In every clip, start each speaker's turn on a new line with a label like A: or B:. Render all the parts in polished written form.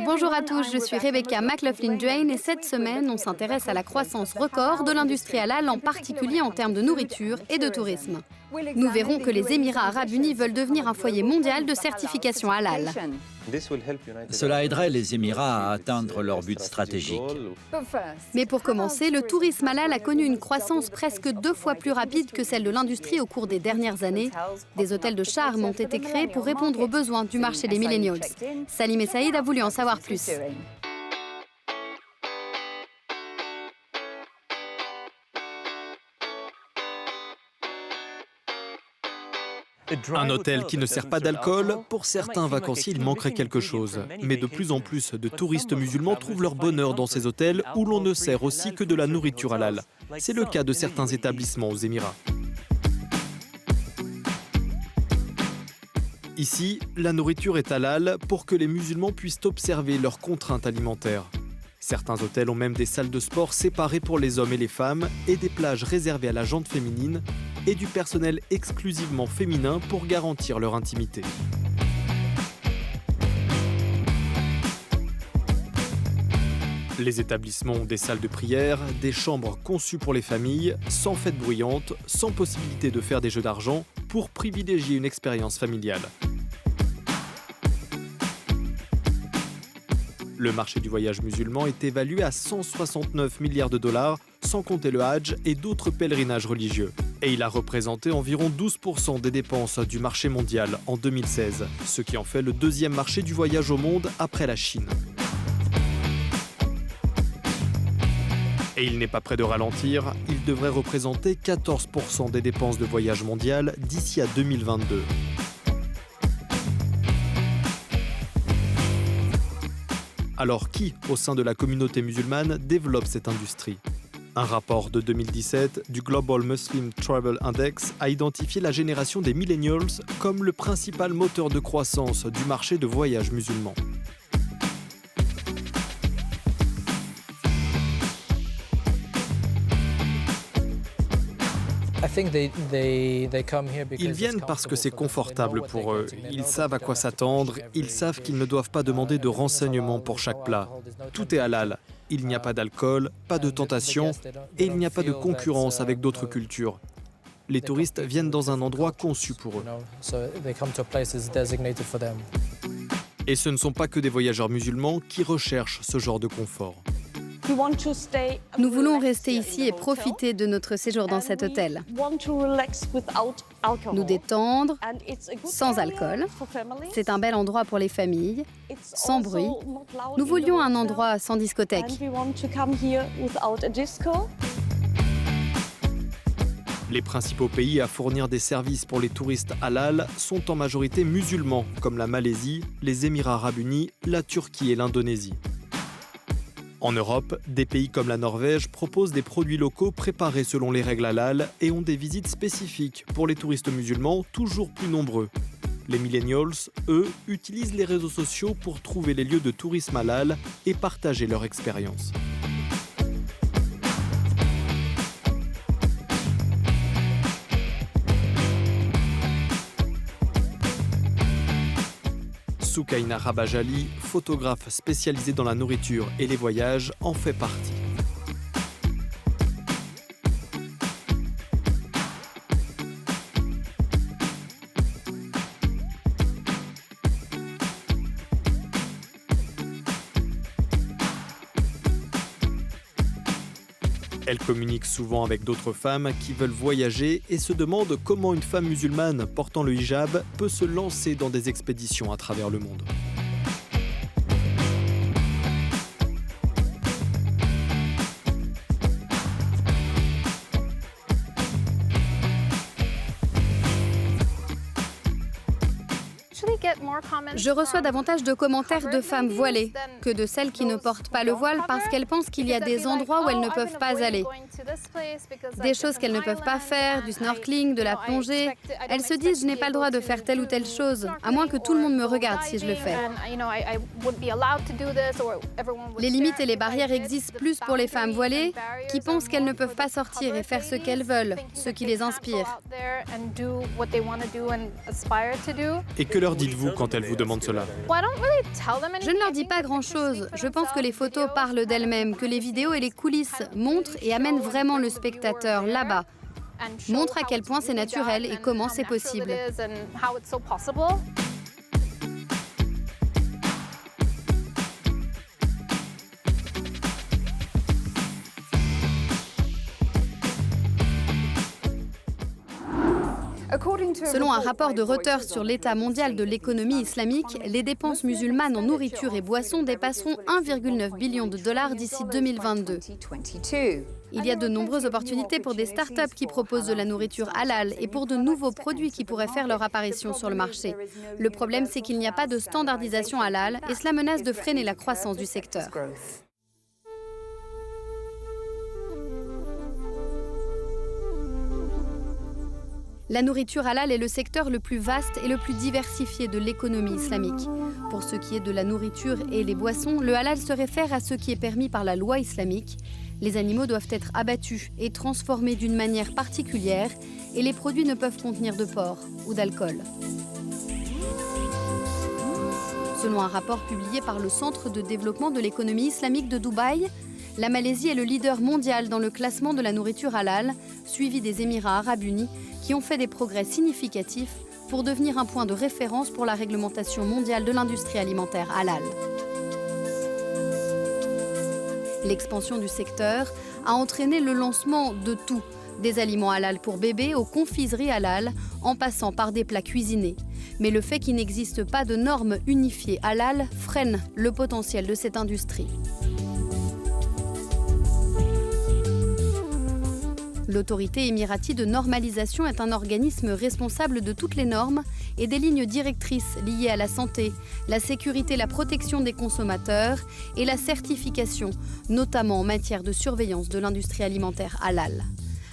A: Bonjour à tous, je suis Rebecca McLaughlin-Jane et cette semaine, on s'intéresse à la croissance record de l'industrie halal, en particulier en termes de nourriture et de tourisme. Nous verrons que les Émirats arabes unis veulent devenir un foyer mondial de certification halal.
B: Cela aiderait les Émirats à atteindre leur but stratégique.
A: Mais pour commencer, le tourisme halal a connu une croissance presque 2 fois plus rapide que celle de l'industrie au cours des dernières années. Des hôtels de charme ont été créés pour répondre aux besoins du marché des millennials. Salim et Saïd a voulu en savoir plus.
C: Un hôtel qui ne sert pas d'alcool, pour certains vacanciers, il manquerait quelque chose. Mais de plus en plus de touristes musulmans trouvent leur bonheur dans ces hôtels où l'on ne sert aussi que de la nourriture halal. C'est le cas de certains établissements aux Émirats. Ici, la nourriture est halal pour que les musulmans puissent observer leurs contraintes alimentaires. Certains hôtels ont même des salles de sport séparées pour les hommes et les femmes et des plages réservées à la gente féminine et du personnel exclusivement féminin pour garantir leur intimité. Les établissements ont des salles de prière, des chambres conçues pour les familles, sans fêtes bruyantes, sans possibilité de faire des jeux d'argent, pour privilégier une expérience familiale. Le marché du voyage musulman est évalué à 169 milliards de dollars, sans compter le Hajj et d'autres pèlerinages religieux. Et il a représenté environ 12% des dépenses du marché mondial en 2016, ce qui en fait le deuxième marché du voyage au monde après la Chine. Et il n'est pas près de ralentir, il devrait représenter 14% des dépenses de voyage mondial d'ici à 2022. Alors qui, au sein de la communauté musulmane, développe cette industrie ? Un rapport de 2017 du Global Muslim Travel Index a identifié la génération des millennials comme le principal moteur de croissance du marché de voyage musulman. Ils viennent parce que c'est confortable pour eux. Ils savent à quoi s'attendre, ils savent qu'ils ne doivent pas demander de renseignements pour chaque plat. Tout est halal. Il n'y a pas d'alcool, pas de tentation et il n'y a pas de concurrence avec d'autres cultures. Les touristes viennent dans un endroit conçu pour eux. Et ce ne sont pas que des voyageurs musulmans qui recherchent ce genre de confort.
A: Nous voulons rester ici et profiter de notre séjour dans cet hôtel. Nous détendre, sans alcool. C'est un bel endroit pour les familles, sans bruit. Nous voulions un endroit sans discothèque.
C: Les principaux pays à fournir des services pour les touristes halal sont en majorité musulmans, comme la Malaisie, les Émirats arabes unis, la Turquie et l'Indonésie. En Europe, des pays comme la Norvège proposent des produits locaux préparés selon les règles halal et ont des visites spécifiques pour les touristes musulmans toujours plus nombreux. Les millennials, eux, utilisent les réseaux sociaux pour trouver les lieux de tourisme halal et partager leur expérience. Soukaina Rabajali, photographe spécialisée dans la nourriture et les voyages, en fait partie. Elle communique souvent avec d'autres femmes qui veulent voyager et se demande comment une femme musulmane portant le hijab peut se lancer dans des expéditions à travers le monde.
A: Je reçois davantage de commentaires de femmes voilées que de celles qui ne portent pas le voile parce qu'elles pensent qu'il y a des endroits où elles ne peuvent pas aller. Des choses qu'elles ne peuvent pas faire, du snorkeling, de la plongée. Elles se disent « je n'ai pas le droit de faire telle ou telle chose, à moins que tout le monde me regarde si je le fais ». Les limites et les barrières existent plus pour les femmes voilées qui pensent qu'elles ne peuvent pas sortir et faire ce qu'elles veulent, ce qui les inspire.
C: Et que leur dites-vous ? dites-vous quand elles vous demandent cela?
A: Je ne leur dis pas grand-chose. Je pense que les photos parlent d'elles-mêmes, que les vidéos et les coulisses montrent et amènent vraiment le spectateur là-bas. Montrent à quel point c'est naturel et comment c'est possible. Selon un rapport de Reuters sur l'état mondial de l'économie islamique, les dépenses musulmanes en nourriture et boissons dépasseront 1,9 billion de dollars d'ici 2022. Il y a de nombreuses opportunités pour des startups qui proposent de la nourriture halal et pour de nouveaux produits qui pourraient faire leur apparition sur le marché. Le problème, c'est qu'il n'y a pas de standardisation halal et cela menace de freiner la croissance du secteur. La nourriture halal est le secteur le plus vaste et le plus diversifié de l'économie islamique. Pour ce qui est de la nourriture et les boissons, le halal se réfère à ce qui est permis par la loi islamique. Les animaux doivent être abattus et transformés d'une manière particulière et les produits ne peuvent contenir de porc ou d'alcool. Selon un rapport publié par le Centre de développement de l'économie islamique de Dubaï, la Malaisie est le leader mondial dans le classement de la nourriture halal, suivi des Émirats arabes unis, qui ont fait des progrès significatifs pour devenir un point de référence pour la réglementation mondiale de l'industrie alimentaire halal. L'expansion du secteur a entraîné le lancement de tout, des aliments halal pour bébés aux confiseries halal, en passant par des plats cuisinés. Mais le fait qu'il n'existe pas de normes unifiées halal freine le potentiel de cette industrie. L'autorité émiratie de normalisation est un organisme responsable de toutes les normes et des lignes directrices liées à la santé, la sécurité, la protection des consommateurs et la certification, notamment en matière de surveillance de l'industrie alimentaire halal.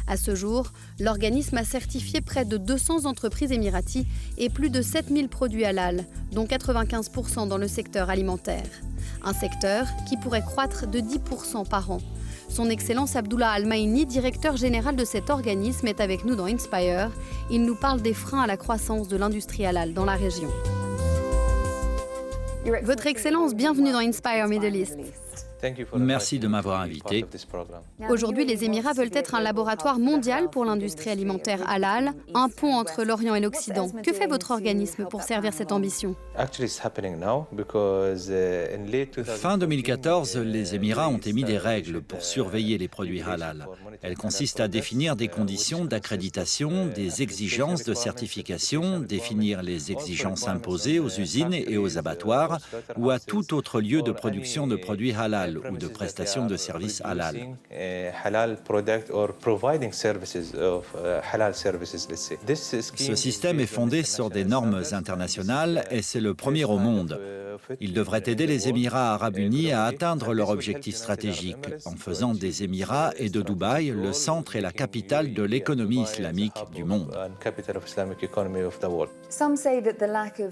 A: À ce jour, l'organisme a certifié près de 200 entreprises émiraties et plus de 7000 produits halal, dont 95% dans le secteur alimentaire. Un secteur qui pourrait croître de 10% par an. Son Excellence Abdullah Al-Maini, directeur général de cet organisme, est avec nous dans Inspire. Il nous parle des freins à la croissance de l'industrie halal dans la région. Votre Excellence, bienvenue dans Inspire Middle East.
B: Merci de m'avoir invité.
A: Aujourd'hui, les Émirats veulent être un laboratoire mondial pour l'industrie alimentaire halal, un pont entre l'Orient et l'Occident. Que fait votre organisme pour servir cette ambition ?
B: Fin 2014, les Émirats ont émis des règles pour surveiller les produits halal. Elles consistent à définir des conditions d'accréditation, des exigences de certification, définir les exigences imposées aux usines et aux abattoirs ou à tout autre lieu de production de produits halal ou de prestation de services halal. Ce système est fondé sur des normes internationales et c'est le premier au monde. Il devrait aider les Émirats arabes unis à atteindre leur objectif stratégique en faisant des Émirats et de Dubaï le centre et la capitale de l'économie islamique du monde.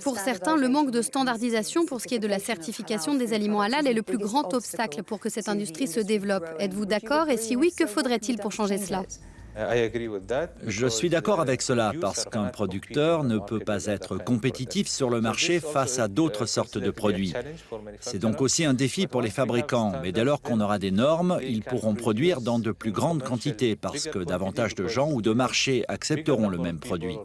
A: Pour certains, le manque de standardisation pour ce qui est de la certification des aliments halal est le plus grand obstacle pour que cette industrie se développe. Êtes-vous d'accord? Et si oui, que faudrait-il pour changer cela?
B: Je suis d'accord avec cela parce qu'un producteur ne peut pas être compétitif sur le marché face à d'autres sortes de produits. C'est donc aussi un défi pour les fabricants, mais dès lors qu'on aura des normes, ils pourront produire dans de plus grandes quantités parce que davantage de gens ou de marchés accepteront le même produit.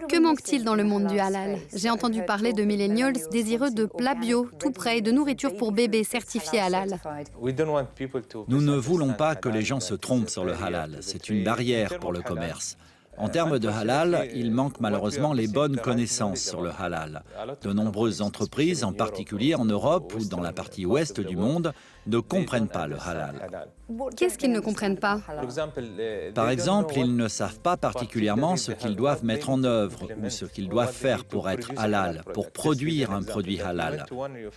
A: Que manque-t-il dans le monde du halal? J'ai entendu parler de millennials désireux de plats bio, tout prêts, et de nourriture pour bébés certifiée halal.
B: Nous ne voulons pas que les gens se trompent sur le halal. C'est une barrière pour le commerce. En termes de halal, il manque malheureusement les bonnes connaissances sur le halal. De nombreuses entreprises, en particulier en Europe ou dans la partie ouest du monde, ne comprennent pas le halal.
A: Qu'est-ce qu'ils ne comprennent pas?
B: Par exemple, ils ne savent pas particulièrement ce qu'ils doivent mettre en œuvre ou ce qu'ils doivent faire pour être halal, pour produire un produit halal.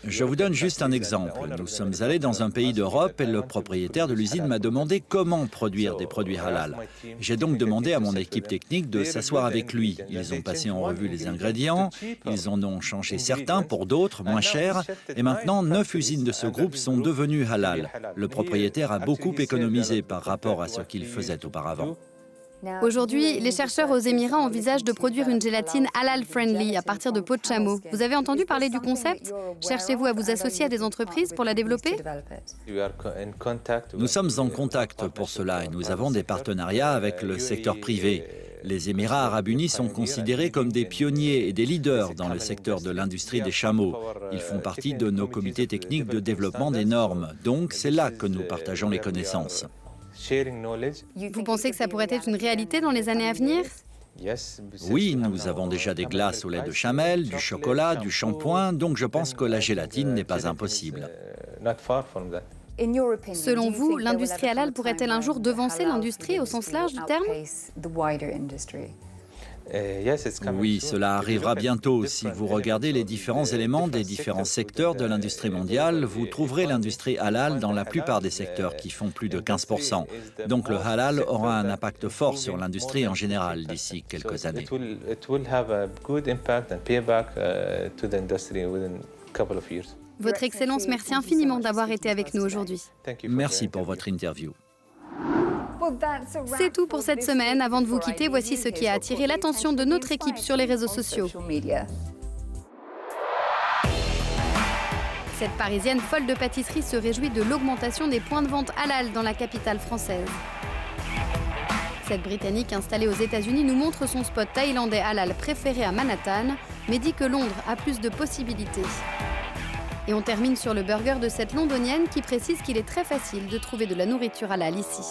B: Je vous donne juste un exemple. Nous sommes allés dans un pays d'Europe et le propriétaire de l'usine m'a demandé comment produire des produits halal. J'ai donc demandé à mon équipe technique de s'asseoir avec lui. Ils ont passé en revue les ingrédients, ils en ont changé certains pour d'autres moins chers et maintenant 9 usines de ce groupe sont devenues halal. Le propriétaire a beaucoup économisé par rapport à ce qu'il faisait auparavant.
A: Aujourd'hui, les chercheurs aux Émirats envisagent de produire une gélatine halal-friendly à partir de peau de chameau. Vous avez entendu parler du concept? Cherchez-vous à vous associer à des entreprises pour la développer?
B: Nous sommes en contact pour cela et nous avons des partenariats avec le secteur privé. Les Émirats arabes unis sont considérés comme des pionniers et des leaders dans le secteur de l'industrie des chameaux. Ils font partie de nos comités techniques de développement des normes. Donc c'est là que nous partageons les connaissances.
A: Vous pensez que ça pourrait être une réalité dans les années à venir?
B: Oui, nous avons déjà des glaces au lait de chamel, du chocolat, du shampoing, donc je pense que la gélatine n'est pas impossible.
A: Selon vous, l'industrie halal pourrait-elle un jour devancer l'industrie au sens large du terme?
B: Oui, cela arrivera bientôt. Si vous regardez les différents éléments des différents secteurs de l'industrie mondiale, vous trouverez l'industrie halal dans la plupart des secteurs qui font plus de 15%. Donc le halal aura un impact fort sur l'industrie en général d'ici quelques années.
A: Votre Excellence, merci infiniment d'avoir été avec nous aujourd'hui.
B: Merci pour votre interview.
A: C'est tout pour cette semaine. Avant de vous quitter, voici ce qui a attiré l'attention de notre équipe sur les réseaux sociaux. Cette Parisienne folle de pâtisserie se réjouit de l'augmentation des points de vente halal dans la capitale française. Cette Britannique installée aux États-Unis nous montre son spot thaïlandais halal préféré à Manhattan, mais dit que Londres a plus de possibilités. Et on termine sur le burger de cette Londonienne qui précise qu'il est très facile de trouver de la nourriture halal ici.